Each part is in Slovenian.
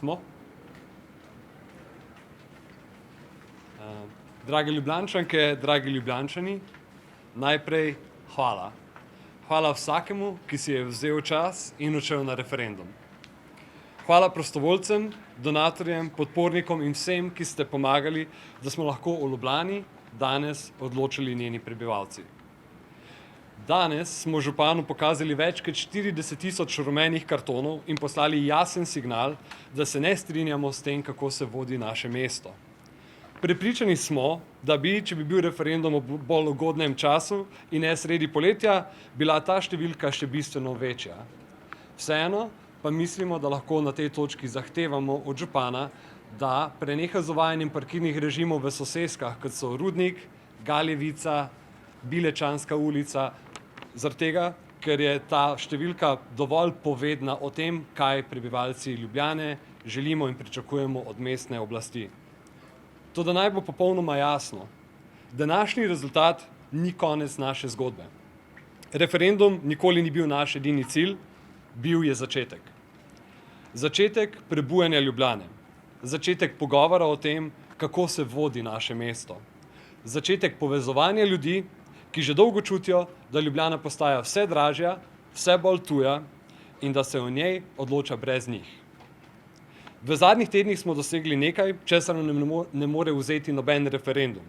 smo. Drage Ljubljančanke, dragi Ljubljančani, najprej hvala. Hvala vsakemu, ki si je vzel čas in odšel na referendum. Hvala prostovoljcem, donatorjem, podpornikom in vsem, ki ste pomagali, da smo lahko o Ljubljani danes odločili njeni prebivalci. Danes smo županu pokazali več kot 40.000 rumenih kartonov in poslali jasen signal, da se ne strinjamo s tem, kako se vodi naše mesto. Prepričani smo, da bi, če bi bil referendum v bolj ugodnem času in ne sredi poletja, bila ta številka še bistveno večja. Vseeno pa mislimo, da lahko na tej točki zahtevamo od župana, da preneha z uvajanjem parkirnih režimov v soseskah, kot so Rudnik, Galjevica, Bilečanska ulica, zaradi tega, ker je ta številka dovolj povedna o tem, kaj prebivalci Ljubljane želimo in pričakujemo od mestne oblasti. Toda naj bo popolnoma jasno, današnji rezultat ni konec naše zgodbe. Referendum nikoli ni bil naš edini cilj, bil je začetek. Začetek prebujanja Ljubljane, začetek pogovora o tem, kako se vodi naše mesto, začetek povezovanja ljudi, ki že dolgo čutijo, da Ljubljana postaja vse dražja, vse bolj tuja in da se o njej odloča brez njih. V zadnjih tednih smo dosegli nekaj, česar nam ne more vzeti noben referendum.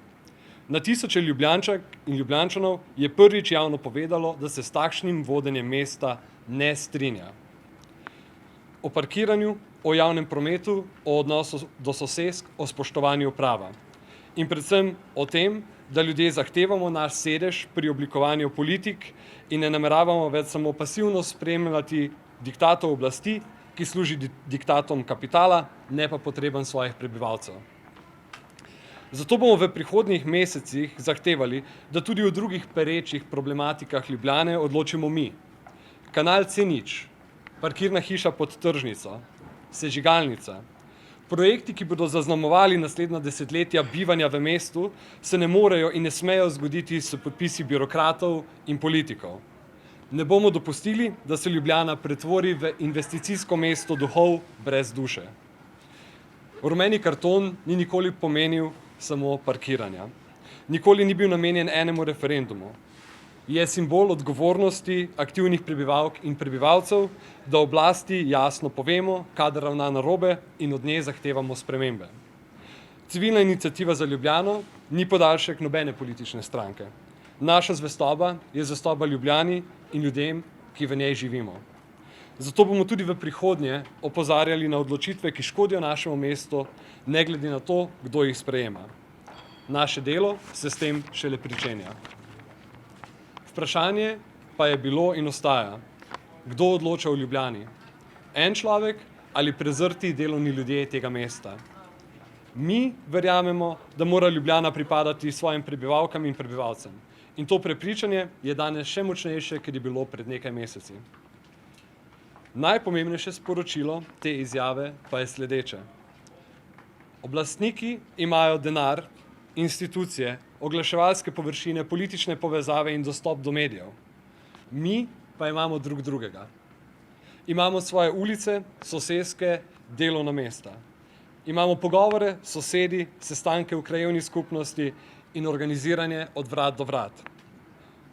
Na tisoče Ljubljančank in Ljubljančanov je prvič javno povedalo, da se s takšnim vodenjem mesta ne strinja. O parkiranju, o javnem prometu, o odnosu do sosesk, o spoštovanju prava. In predvsem o tem, da ljudje zahtevamo naš sedež pri oblikovanju politik in ne nameravamo več samo pasivno spremljati diktatov oblasti, ki služi diktatom kapitala, ne pa potrebam svojih prebivalcev. Zato bomo v prihodnjih mesecih zahtevali, da tudi o drugih perečih problematikah Ljubljane odločimo mi. Kanal C0, parkirna hiša pod tržnico, sežigalnica. Projekti, ki bodo zaznamovali naslednja desetletja bivanja v mestu, se ne morejo in ne smejo zgoditi s podpisi birokratov in politikov. Ne bomo dopustili, da se Ljubljana pretvori v investicijsko mesto duhov brez duše. Rumeni karton ni nikoli pomenil samo parkiranja. Nikoli ni bil namenjen enemu referendumu. Je simbol odgovornosti aktivnih prebivalk in prebivalcev, da oblasti jasno povemo, kadar ravna narobe in od nje zahtevamo spremembe. Civilna iniciativa za Ljubljano ni podaljšek nobene politične stranke. Naša zvestoba je zvestoba Ljubljani in ljudem, ki v njej živimo. Zato bomo tudi v prihodnje opozarjali na odločitve, ki škodijo našemu mestu, ne glede na to, kdo jih sprejema. Naše delo se s tem šele pričenja. Vprašanje pa je bilo in ostaja, kdo odloča v Ljubljani? En človek ali prezrti delovni ljudje tega mesta? Mi verjamemo, da mora Ljubljana pripadati svojim prebivalkam in prebivalcem. In to prepričanje je danes še močnejše, ker je bilo pred nekaj meseci. Najpomembnejše sporočilo te izjave pa je sledeče. Oblastniki imajo denar, institucije, oglaševalske površine, politične povezave in dostop do medijev. Mi pa imamo drug drugega. Imamo svoje ulice, soseske, delovna mesta. Imamo pogovore, sosedi, sestanke v krajevni skupnosti in organiziranje od vrat do vrat.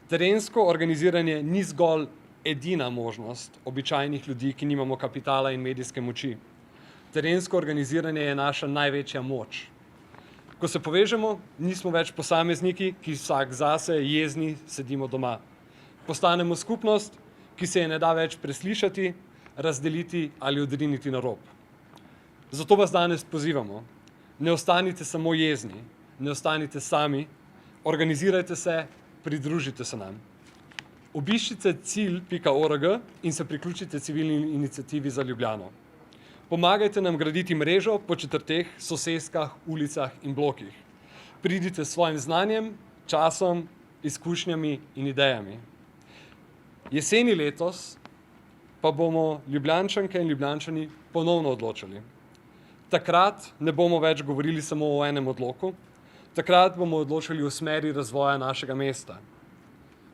Terensko organiziranje ni zgolj edina možnost običajnih ljudi, ki nimamo kapitala in medijske moči. Terensko organiziranje je naša največja moč. Ko se povežemo, nismo več posamezniki, ki vsak zase jezni sedimo doma. Postanemo skupnost, ki se je ne da več preslišati, razdeliti ali odriniti na rob. Zato vas danes pozivamo. Ne ostanite samo jezni, ne ostanite sami, organizirajte se, pridružite se nam. Obiščite cilj.org in se priključite civilni iniciativi za Ljubljano. Pomagajte nam graditi mrežo po četrteh, soseskah, ulicah in blokih. Pridite s svojim znanjem, časom, izkušnjami in idejami. Jeseni letos pa bomo Ljubljančanke in Ljubljančani ponovno odločali. Takrat ne bomo več govorili samo o enem odloku, takrat bomo odločili o smeri razvoja našega mesta.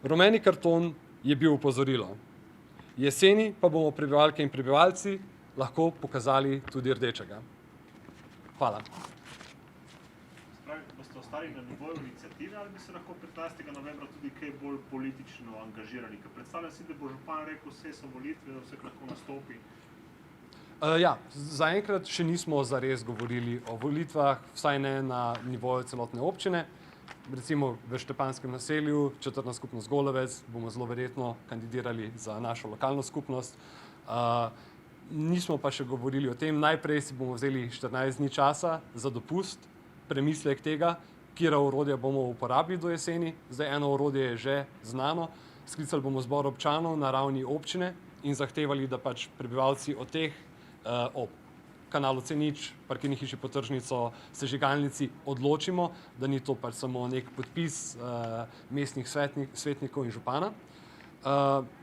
Rumeni karton je bil opozorilo. Jeseni pa bomo prebivalke in prebivalci lahko pokazali tudi rdečega. Hvala. Boste ostali na nivoju iniciative ali bi se lahko 15. novembra tudi kaj bolj politično angažirali? Ker predstavljam si, da bo župan rekel, vse so volitve, da vsak lahko nastopi. Ja, zaenkrat še nismo zares govorili o volitvah, vsaj ne na nivoju celotne občine. Recimo v Štepanjskem naselju, četrtna skupnost Golovec, bomo zelo verjetno kandidirali za našo lokalno skupnost. Nismo pa še govorili o tem. Najprej si bomo vzeli 14 dni časa za dopust, premislek tega, katera orodja bomo uporabili do jeseni. Zdaj eno orodje je že znano. Sklicali bomo zbor občanov na ravni občine in zahtevali, da pač prebivalci o teh, o kanalu C0, parkirni hiši pod tržnico, sežigalnici odločimo, da ni to pač samo nek podpis mestnih svetnikov in župana.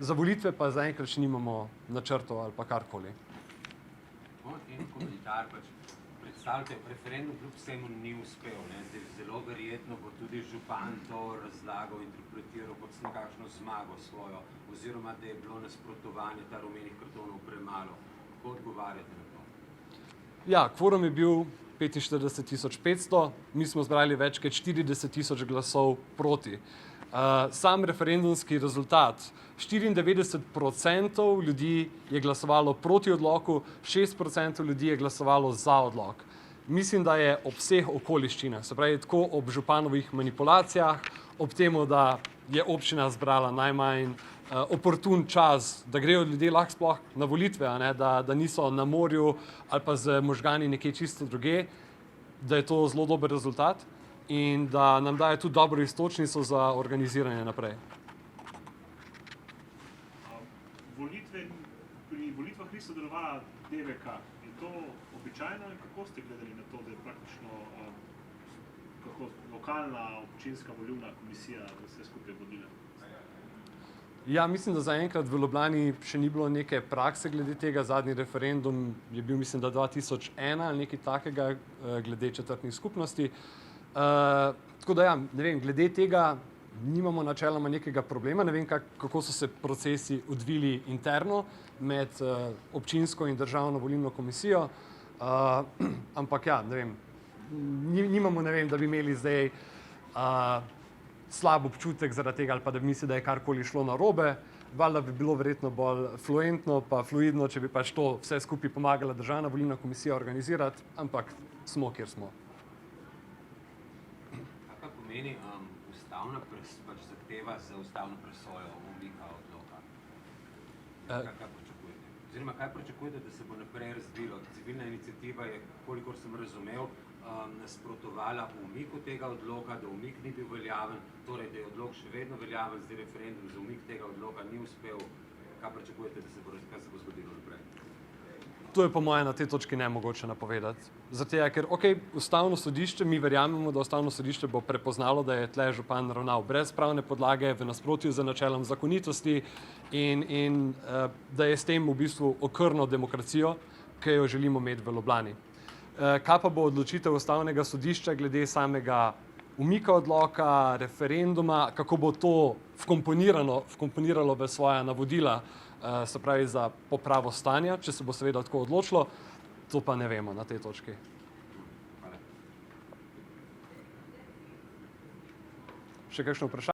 Za volitve pa zaenkrat še nimamo načrtov ali pa karkoli. En komentar pač. Predstavljate, referendum kljub vsemu ni uspel. Zdaj zelo verjetno bo tudi župan to razlagal, interpretiral kot nekakšno zmago svojo, oziroma da je bilo nasprotovanje ta rumenih kartonov premalo. Kako odgovarjate na to? Ja, kvorum je bil 45.500, mi smo zbrali več kot 40.000 glasov proti. Sam referendumski rezultat, 94% ljudi je glasovalo proti odloku, 6% ljudi je glasovalo za odlok. Mislim, da je ob vseh okoliščinah, se pravi tako ob županovih manipulacijah, ob temu, da je občina zbrala najmanj oportun čas, da grejo ljudje lahko sploh na volitve, da niso na morju ali pa z možgani nekje čisto druge, da je to zelo dober rezultat in da nam daje tudi dobro iztočnico za organiziranje naprej. Pri volitvah ni sodelovala DVK. Je to običajno in kako ste gledali na to, da je praktično lokalna občinska volilna komisija vse skupaj vodila? Ja, mislim, da zaenkrat v Ljubljani še ni bilo neke prakse glede tega. Zadnji referendum je bil, mislim, da 2001 ali nekaj takega glede četrtnih skupnosti. Tako da ja, ne vem, glede tega nimamo načeloma nekega problema. Ne vem, kako so se procesi odvili interno med občinsko in državno volilno komisijo, ampak ja, ne vem, nimamo, ne vem, da bi imeli zdaj slab občutek zaradi tega ali pa da bi mislili, da je karkoli šlo narobe. Valjda bi bilo verjetno bolj fluentno pa fluidno, če bi pač to vse skupaj pomagala državna volilna komisija organizirati, ampak smo, kjer smo. Kaj pa pomeni ustavna zahteva za ustavno presojo umika odloka? Kaj pričakujete? Oziroma, kaj pričakujete, da se bo naprej razvilo? Civilna iniciativa je, kolikor sem razumel, nasprotovala umiku tega odloka, da umik ni bil veljaven, torej da je odlok še vedno veljaven, zdaj referendum za umik tega odloka ni uspel. Kaj pričakujete, kaj se bo zgodilo naprej? To je po moje na tej točki nemogoče napovedati. Zato, ker ustavno sodišče, mi verjamemo, da ustavno sodišče bo prepoznalo, da je tle župan ravnal brez pravne podlage, v nasprotju z načelom zakonitosti in da je s tem v bistvu okrnil demokracijo, ki jo želimo imeti v Ljubljani. Kaj pa bo odločitev ustavnega sodišča glede samega umika odloka, referenduma, kako bo to vkomponiralo v svoja navodila, se pravi za popravo stanja, če se bo seveda tako odločilo, to pa ne vemo na tej točki. Še kakšno vprašanje?